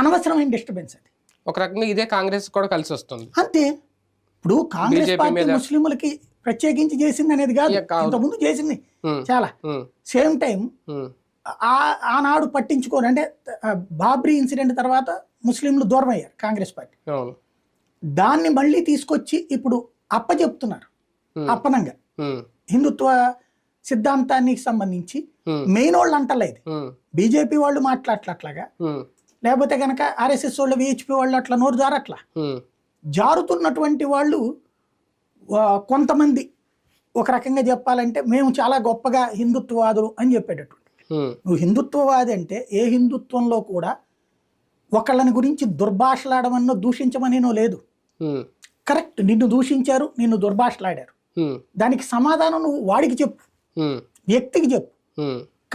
అనవసరమైన డిస్టర్బెన్స్ అది. ఒక రకంగా ఇదే కాంగ్రెస్ కూడా కలిసి వస్తుంది అంతే. ఇప్పుడు కాంగ్రెస్ BJP పార్టీ మీద ముస్లింలకి ప్రత్యేకించి చేసింది అనేది కాదు, ఇంతకుముందు చేసింది చాలా. సేమ్ టైం ఆనాడు పట్టించుకోని, అంటే బాబ్రీ ఇన్సిడెంట్ తర్వాత ముస్లింలు దూరం అయ్యారు కాంగ్రెస్ పార్టీ. దాన్ని మళ్ళీ తీసుకొచ్చి ఇప్పుడు అప్పచెప్తున్నారు అప్పనంగా హిందుత్వ సిద్ధాంతానికి సంబంధించి. మెయిన్ వాళ్ళు అంటలేదు, బీజేపీ వాళ్ళు మాట్లాడట్లట్లాగా, లేకపోతే కనుక ఆర్ఎస్ఎస్ వాళ్ళు విహెచ్పి వాళ్ళు అట్లా నోరు జారట్లా. జారుతున్నటువంటి వాళ్ళు కొంతమంది ఒక రకంగా చెప్పాలంటే మేము చాలా గొప్పగా హిందుత్వవాదులు అని చెప్పేటటువంటి. నువ్వు హిందుత్వవాది అంటే ఏ హిందుత్వంలో కూడా ఒకళ్ళని గురించి దుర్భాషలాడమన్నో దూషించమనినో లేదు. కరెక్ట్, నిన్ను దూషించారు, నిన్ను దుర్భాషలాడారు, దానికి సమాధానం నువ్వు వాడికి చెప్పు, వ్యక్తికి చెప్పు.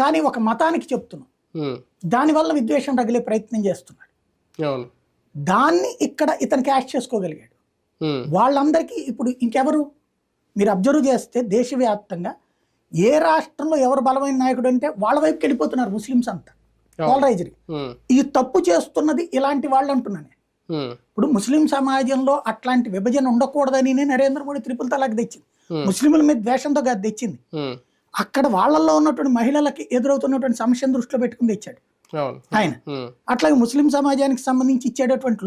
కానీ ఒక మతానికి చెప్తున్నావు, దానివల్ల విద్వేషం రగిలే ప్రయత్నం చేస్తున్నాడు. దాన్ని ఇక్కడ ఇతను క్యాష్ చేసుకోగలిగాడు. వాళ్ళందరికీ ఇప్పుడు ఇంకెవరు మీరు అబ్జర్వ్ చేస్తే దేశవ్యాప్తంగా ఏ రాష్ట్రంలో ఎవరు బలమైన నాయకుడు అంటే వాళ్ళ వైపుకి వెళ్ళిపోతున్నారు ముస్లిమ్స్ అంతా. పోలరైజరీ ఈ తప్పు చేస్తున్నది ఇలాంటి వాళ్ళు అంటున్నాను. ఇప్పుడు ముస్లిం సమాజంలో అట్లాంటి విభజన ఉండకూడదని నరేంద్ర మోడీ త్రిపుల్ తలాక్ తెచ్చింది. ముస్లింల మీద ద్వేషంతో కాదు తెచ్చింది, అక్కడ వాళ్ళల్లో ఉన్నటువంటి మహిళలకి ఎదురవుతున్నటువంటి సమస్యను దృష్టిలో పెట్టుకుని తెచ్చాడు ఆయన. అట్లాగే ముస్లిం సమాజానికి సంబంధించి ఇచ్చేటటువంటి